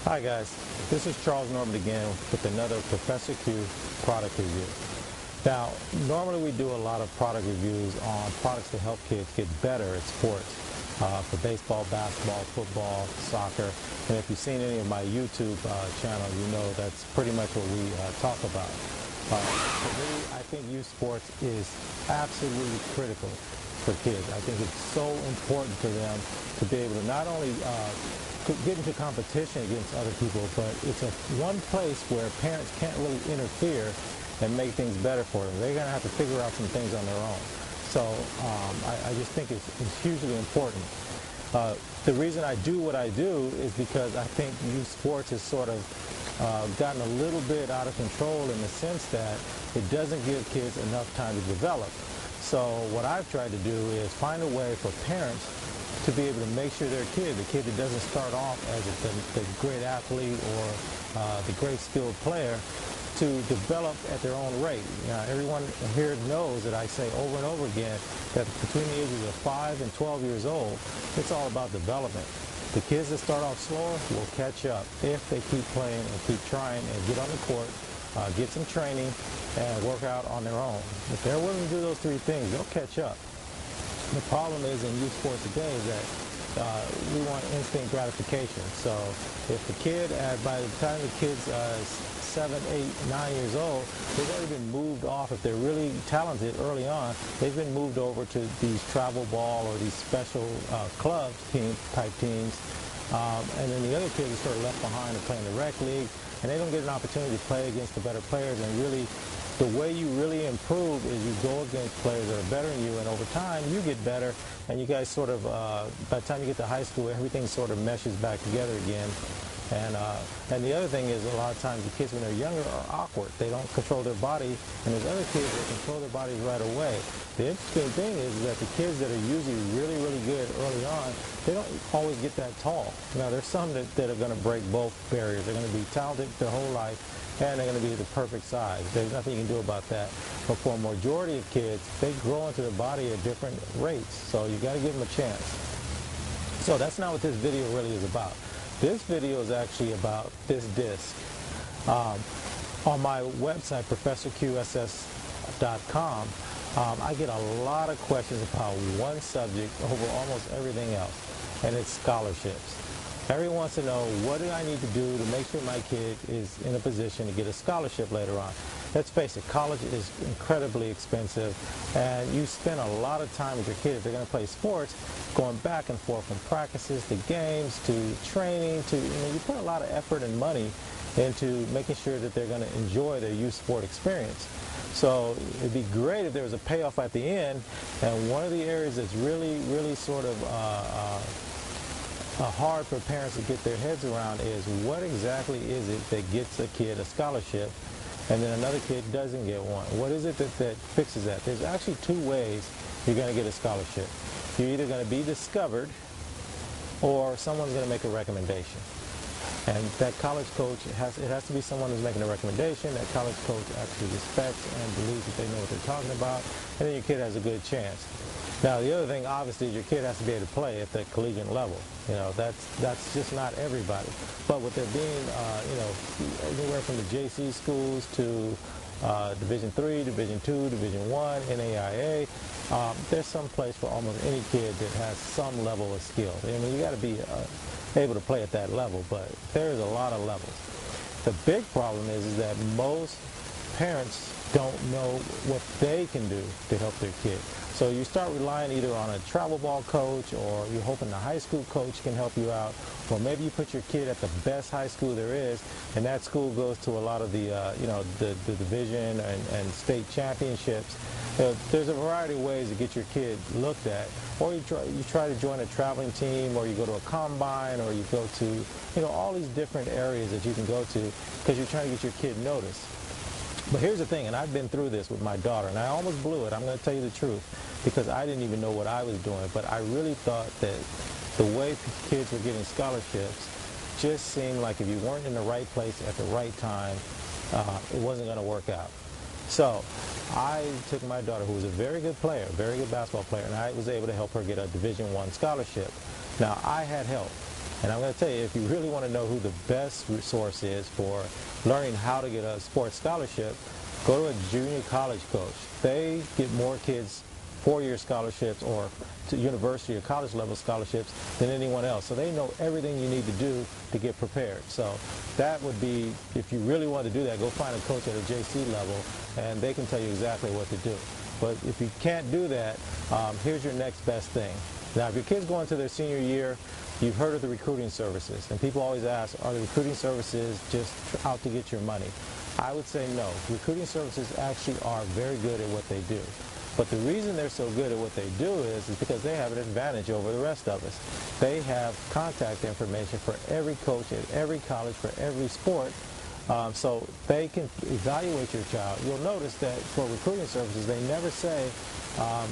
Hi guys, this is Charles Norman again with another Professor Q product review. Now, normally we do a lot of product reviews on products to help kids get better at sports, for baseball, basketball, football, soccer, and if you've seen any of my YouTube channel, you know that's pretty much what we talk about. For me, I think youth sports is absolutely critical for kids. I think it's so important for them to be able to not only get into competition against other people, but it's one place where parents can't really interfere and make things better for them. They're going to have to figure out some things on their own. So I just think it's hugely important. The reason I do what I do is because I think youth sports has sort of gotten a little bit out of control in the sense that it doesn't give kids enough time to develop. So what I've tried to do is find a way for parents to be able to make sure their kid, the kid that doesn't start off as the great athlete or the great skilled player, to develop at their own rate. Everyone here knows that I say over and over again that between the ages of 5 and 12 years old, it's all about development. The kids that start off slower will catch up if they keep playing and keep trying and get on the court, get some training, and work out on their own. If they're willing to do those three things, they'll catch up. The problem is in youth sports today is that we want instant gratification. So if the kid, by the time the kid's 7, 8, 9 years old, they've already been moved off. If they're really talented early on, they've been moved over to these travel ball or these special clubs, type teams. And then the other kids are sort of left behind and play in the rec league, and they don't get an opportunity to play against the better players. And really, the way you really improve is you go against players that are better than you, and over time you get better, and you guys sort of, by the time you get to high school, everything sort of meshes back together again. And the other thing is a lot of times the kids when they're younger are awkward. They don't control their body, and there's other kids that control their bodies right away. The interesting thing is that the kids that are usually really, really good early on, they don't always get that tall. Now there's some that are going to break both barriers. They're going to be talented their whole life, and they're going to be the perfect size. There's nothing you can do about that. But for a majority of kids, they grow into their body at different rates, so you got to give them a chance. So that's not what this video really is about. This video is actually about this disc. On my website, ProfessorQSS.com, I get a lot of questions about one subject over almost everything else, and it's scholarships. Everyone wants to know, what do I need to do to make sure my kid is in a position to get a scholarship later on? Let's face it, college is incredibly expensive, and you spend a lot of time with your kid if they're going to play sports, going back and forth from practices to games to training to, you put a lot of effort and money into making sure that they're going to enjoy their youth sport experience. So it'd be great if there was a payoff at the end, and one of the areas that's really, really sort of hard for parents to get their heads around is what exactly is it that gets a kid a scholarship and then another kid doesn't get one? What is it that fixes that? There's actually two ways you're going to get a scholarship. You're either going to be discovered or someone's going to make a recommendation. And that college coach, it has to be someone who's making a recommendation. That college coach actually respects and believes that they know what they're talking about, and then your kid has a good chance. Now, the other thing, obviously, is your kid has to be able to play at the collegiate level. That's just not everybody. But with there being, anywhere from the JC schools to Division III, Division II, Division I, NAIA, there's some place for almost any kid that has some level of skill. I mean, you got to be able to play at that level, but there's a lot of levels. The big problem is that most parents don't know what they can do to help their kid. So you start relying either on a travel ball coach, or you're hoping the high school coach can help you out, or maybe you put your kid at the best high school there is, and that school goes to a lot of the the division and state championships. There's a variety of ways to get your kid looked at, or you try to join a traveling team, or you go to a combine, or you go to all these different areas that you can go to because you're trying to get your kid noticed. But here's the thing, and I've been through this with my daughter, and I almost blew it. I'm going to tell you the truth, because I didn't even know what I was doing. But I really thought that the way kids were getting scholarships just seemed like if you weren't in the right place at the right time, it wasn't going to work out. So I took my daughter, who was a very good player, very good basketball player, and I was able to help her get a Division I scholarship. Now, I had help. And I'm going to tell you, if you really want to know who the best resource is for learning how to get a sports scholarship, go to a junior college coach. They get more kids four-year scholarships or to university or college level scholarships than anyone else. So they know everything you need to do to get prepared. So that would be, if you really want to do that, go find a coach at a JC level and they can tell you exactly what to do. But if you can't do that, here's your next best thing. Now, if your kid's going to their senior year, you've heard of the recruiting services. And people always ask, are the recruiting services just out to get your money? I would say no. Recruiting services actually are very good at what they do. But the reason they're so good at what they do is because they have an advantage over the rest of us. They have contact information for every coach at every college for every sport, so they can evaluate your child. You'll notice that for recruiting services, they never say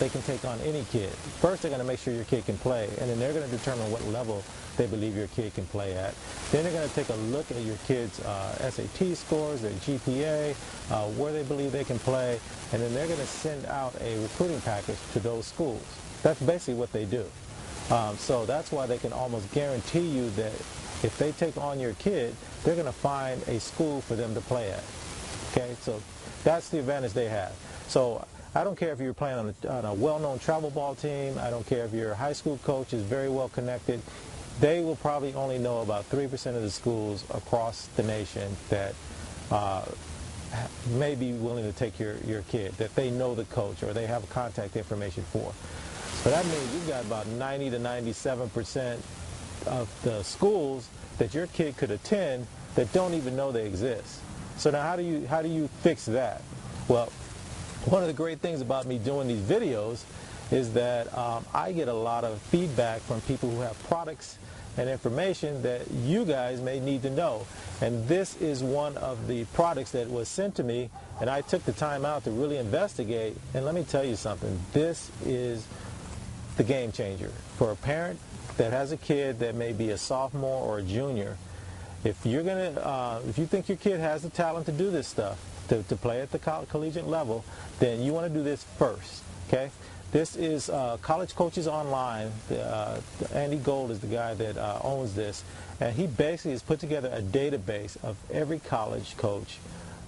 they can take on any kid. First, they're going to make sure your kid can play, and then they're going to determine what level they believe your kid can play at. Then they're going to take a look at your kid's SAT scores, their GPA, where they believe they can play, and then they're going to send out a recruiting package to those schools. That's basically what they do. So that's why they can almost guarantee you that if they take on your kid, they're going to find a school for them to play at. Okay, so that's the advantage they have. So I don't care if you're playing on a well-known travel ball team. I don't care if your high school coach is very well connected. They will probably only know about 3% of the schools across the nation that may be willing to take your kid, that they know the coach or they have contact information for. So that means you've got about 90 to 97% of the schools that your kid could attend that don't even know they exist. So now how do you fix that? Well, one of the great things about me doing these videos is that I get a lot of feedback from people who have products and information that you guys may need to know. And this is one of the products that was sent to me, and I took the time out to really investigate. And let me tell you something, this is the game changer. For a parent that has a kid that may be a sophomore or a junior, if you think your kid has the talent to do this stuff, to play at the collegiate level, then you want to do this first, okay? This is College Coaches Online. Andy Gold is the guy that owns this, and he basically has put together a database of every college coach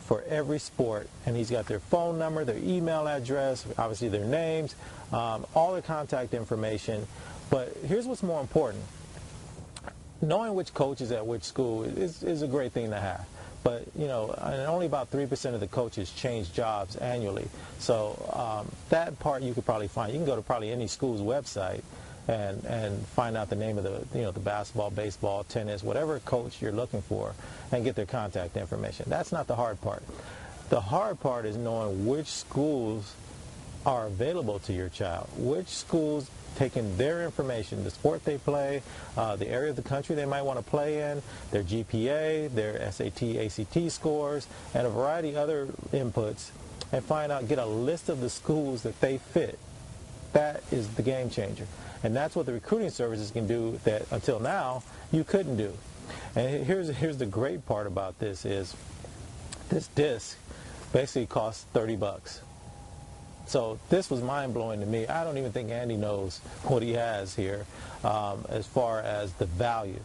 for every sport, and he's got their phone number, their email address, obviously their names, all their contact information. But here's what's more important. Knowing which coach is at which school is a great thing to have. But, you know, and only about 3% of the coaches change jobs annually. So that part you could probably find. You can go to probably any school's website and find out the name of the basketball, baseball, tennis, whatever coach you're looking for, and get their contact information. That's not the hard part. The hard part is knowing which schools are available to your child, which schools taking their information, the sport they play, the area of the country they might want to play in, their GPA, their SAT, ACT scores, and a variety of other inputs, and get a list of the schools that they fit. That is the game changer. And that's what the recruiting services can do that until now you couldn't do. And here's the great part about this is this disc basically costs $30. So this was mind-blowing to me. I don't even think Andy knows what he has here as far as the value.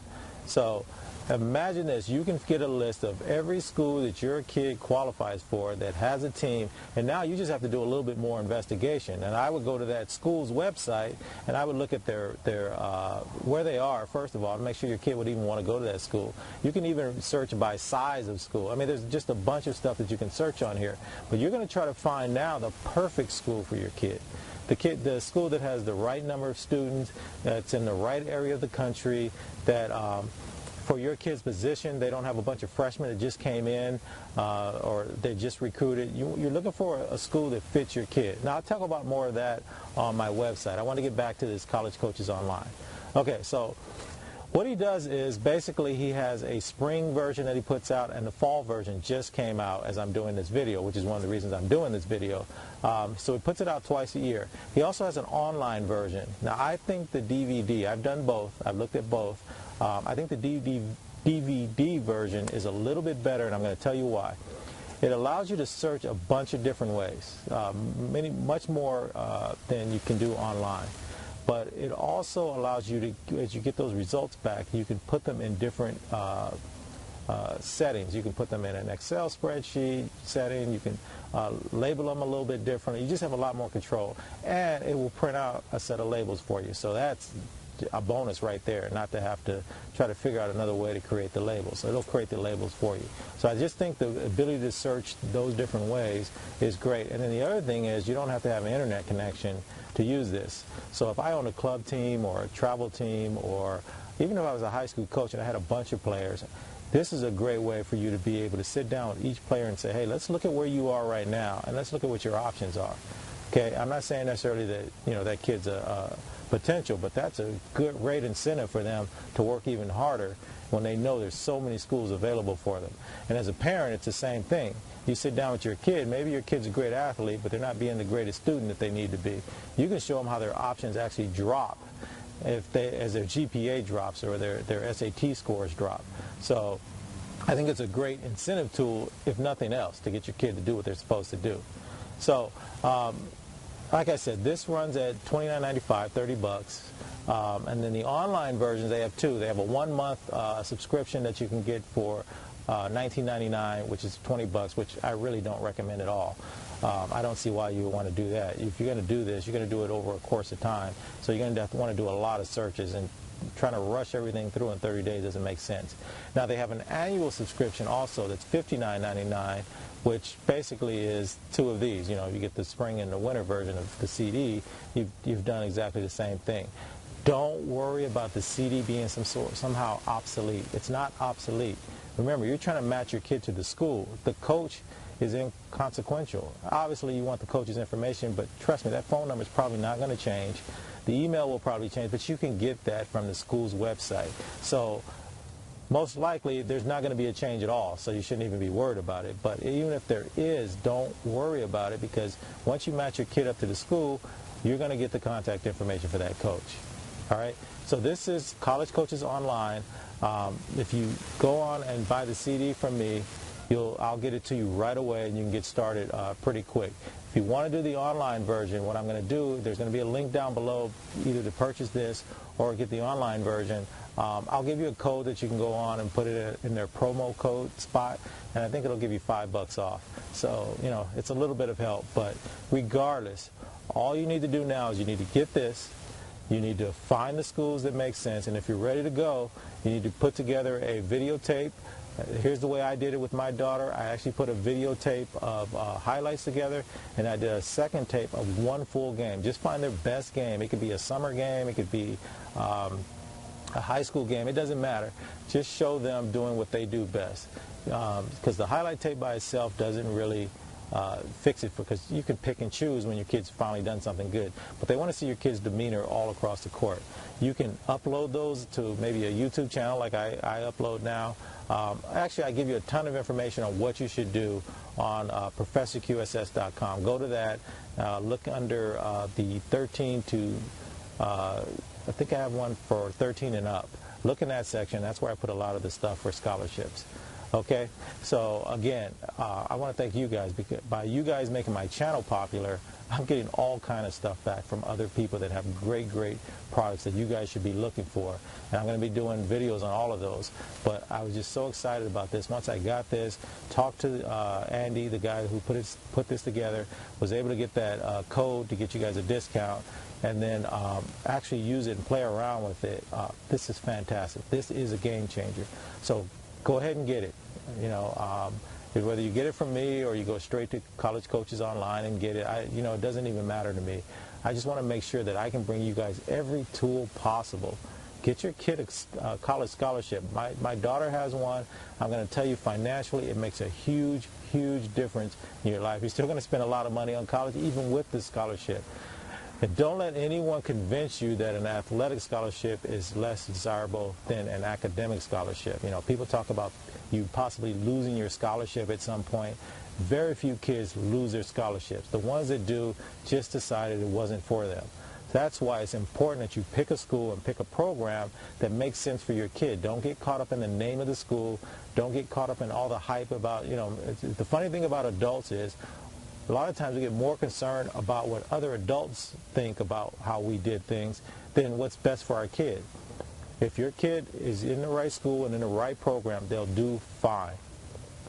So imagine this. You can get a list of every school that your kid qualifies for that has a team, and now you just have to do a little bit more investigation. And I would go to that school's website, and I would look at their where they are, first of all, to make sure your kid would even want to go to that school. You can even search by size of school. I mean, there's just a bunch of stuff that you can search on here. But you're going to try to find now the perfect school for your kid. The school that has the right number of students, that's in the right area of the country, that for your kid's position, they don't have a bunch of freshmen that just came in or they just recruited. You're looking for a school that fits your kid. Now, I'll talk about more of that on my website. I want to get back to this College Coaches Online. Okay, so what he does is basically he has a spring version that he puts out, and the fall version just came out as I'm doing this video, which is one of the reasons I'm doing this video. So he puts it out twice a year. He also has an online version. Now, I think the DVD, I've done both. I've looked at both. I think the DVD version is a little bit better, and I'm going to tell you why. It allows you to search a bunch of different ways, much more than you can do online. but it also allows you to, as you get those results back, you can put them in different settings. You can put them in an Excel spreadsheet setting. You can label them a little bit differently. You just have a lot more control, and it will print out a set of labels for you. So that's a bonus right there, not to have to try to figure out another way to create the labels. So it'll create the labels for you. So I just think the ability to search those different ways is great. And then the other thing is you don't have to have an internet connection to use this. So if I own a club team or a travel team, or even if I was a high school coach and I had a bunch of players, this is a great way for you to be able to sit down with each player and say, hey, let's look at where you are right now, and let's look at what your options are. Okay, I'm not saying necessarily that, you know, that kid's a potential, but that's a great incentive for them to work even harder when they know there's so many schools available for them. And as a parent, it's the same thing. You sit down with your kid, maybe your kid's a great athlete, but they're not being the greatest student that they need to be. You can show them how their options actually drop as their GPA drops or their SAT scores drop. So I think it's a great incentive tool, if nothing else, to get your kid to do what they're supposed to do. So like I said, this runs at $29.95, $30. And then the online versions, they have two. They have a 1-month subscription that you can get for $19.99, which is $20, which I really don't recommend at all. I don't see why you would want to do that. If you're going to do this, you're going to do it over a course of time. So you're going to want to do a lot of searches, and trying to rush everything through in 30 days doesn't make sense. Now they have an annual subscription also that's $59.99, which basically is two of these. You know, you get the spring and the winter version of the CD. You've done exactly the same thing. Don't worry about the CD being somehow obsolete. It's not obsolete. Remember, you're trying to match your kid to the school. The coach is inconsequential. Obviously, you want the coach's information, but trust me, that phone number is probably not going to change. The email will probably change, but you can get that from the school's website. So most likely, there's not going to be a change at all, so you shouldn't even be worried about it. But even if there is, don't worry about it, because once you match your kid up to the school, you're going to get the contact information for that coach. All right? So this is College Coaches Online. If you go on and buy the CD from me, I'll get it to you right away, and you can get started pretty quick. If you want to do the online version, what I'm going to do, there's going to be a link down below either to purchase this or get the online version. I'll give you a code that you can go on and put it in their promo code spot, and I think it'll give you $5 off. So, you know, it's a little bit of help, but regardless, all you need to do now is you need to get this. You need to find the schools that make sense, and if you're ready to go, you need to put together a videotape. Here's the way I did it with my daughter. I actually put a videotape of highlights together, and I did a second tape of one full game. Just find their best game. It could be a summer game. It could be a high school game. It doesn't matter. Just show them doing what they do best. Because the highlight tape by itself doesn't really fix it, because you can pick and choose when your kid's finally done something good. But they want to see your kid's demeanor all across the court. You can upload those to maybe a YouTube channel like I upload now. Actually, I give you a ton of information on what you should do on ProfessorQSS.com. Go to that. Look under the 13 to, I think I have one for 13 and up. Look in that section. That's where I put a lot of the stuff for scholarships. Okay, so again, I want to thank you guys, because by you guys making my channel popular, I'm getting all kind of stuff back from other people that have great products that you guys should be looking for. And I'm going to be doing videos on all of those. But I was just so excited about this. Once I got this, talked to Andy, the guy who put this together, was able to get that code to get you guys a discount, and then actually use it and play around with it. This is fantastic. This is a game changer. So go ahead and get it. You know, whether you get it from me or you go straight to College Coaches Online and get it, you know, it doesn't even matter to me. I just want to make sure that I can bring you guys every tool possible. Get your kid a college scholarship. My daughter has one. I'm going to tell you, financially, it makes a huge difference in your life. You're still going to spend a lot of money on college, even with this scholarship. And don't let anyone convince you that an athletic scholarship is less desirable than an academic scholarship. You know, people talk about you possibly losing your scholarship at some point. Very few kids lose their scholarships. The ones that do just decided it wasn't for them. That's why it's important that you pick a school and pick a program that makes sense for your kid. Don't get caught up in the name of the school. Don't get caught up in all the hype about, you know, the funny thing about adults is, a lot of times we get more concerned about what other adults think about how we did things than what's best for our kid. If your kid is in the right school and in the right program, they'll do fine.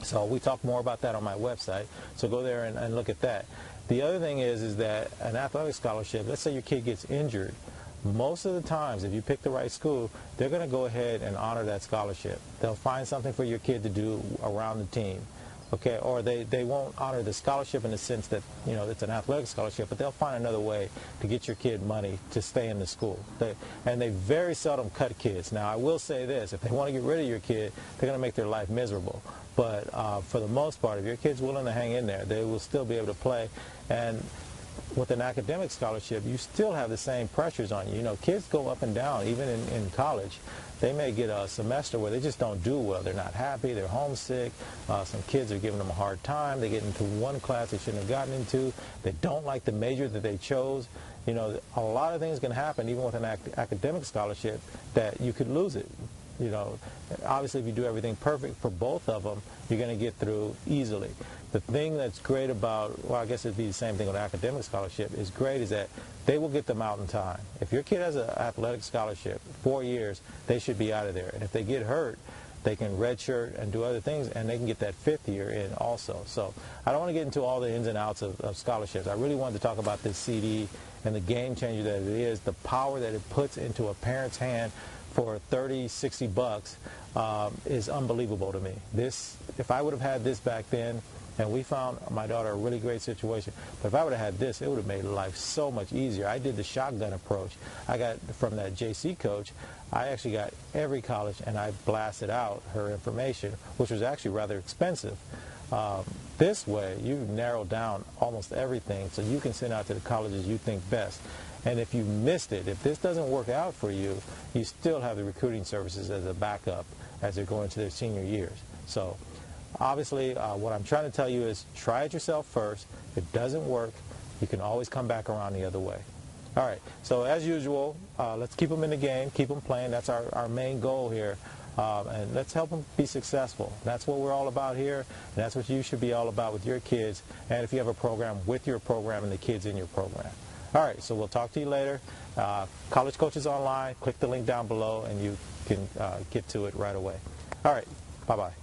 So we talk more about that on my website, so go there and look at that. The other thing is that an athletic scholarship, let's say your kid gets injured, most of the times, if you pick the right school, they're going to go ahead and honor that scholarship. They'll find something for your kid to do around the team. Okay, or they won't honor the scholarship in the sense that, you know, it's an athletic scholarship, but they'll find another way to get your kid money to stay in the school. And they very seldom cut kids. Now, I will say this, if they want to get rid of your kid, they're going to make their life miserable. But for the most part, if your kid's willing to hang in there, they will still be able to play. And with an academic scholarship, you still have the same pressures on you. You know, kids go up and down, even in college. They may get a semester where they just don't do well. They're not happy. They're homesick. Some kids are giving them a hard time. They get into one class they shouldn't have gotten into. They don't like the major that they chose. You know, a lot of things can happen, even with an academic scholarship, that you could lose it. You know, obviously, if you do everything perfect for both of them, you're going to get through easily. The thing that's great about, well, I guess it'd be the same thing with an academic scholarship, is great is that they will get them out in time. If your kid has an athletic scholarship, 4 years, they should be out of there. And if they get hurt, they can redshirt and do other things, and they can get that 5th year in also. So I don't want to get into all the ins and outs of scholarships. I really wanted to talk about this CD and the game changer that it is, the power that it puts into a parent's hand for 30, 60 bucks is unbelievable to me. This, if I would have had this back then, and we found my daughter a really great situation, but if I would have had this, it would have made life so much easier. I did the shotgun approach. I got from that JC coach, I actually got every college and I blasted out her information, which was actually rather expensive. This way, you narrow down almost everything so you can send out to the colleges you think best. And if you missed it, if this doesn't work out for you, you still have the recruiting services as a backup as they're going to their senior years. So obviously, what I'm trying to tell you is try it yourself first. If it doesn't work, you can always come back around the other way. All right, so as usual, let's keep them in the game, keep them playing. That's our main goal here. And let's help them be successful. That's what we're all about here, and that's what you should be all about with your kids, and if you have a program, with your program and the kids in your program. All right, so we'll talk to you later. College Coaches Online, click the link down below, and you can get to it right away. All right, bye-bye.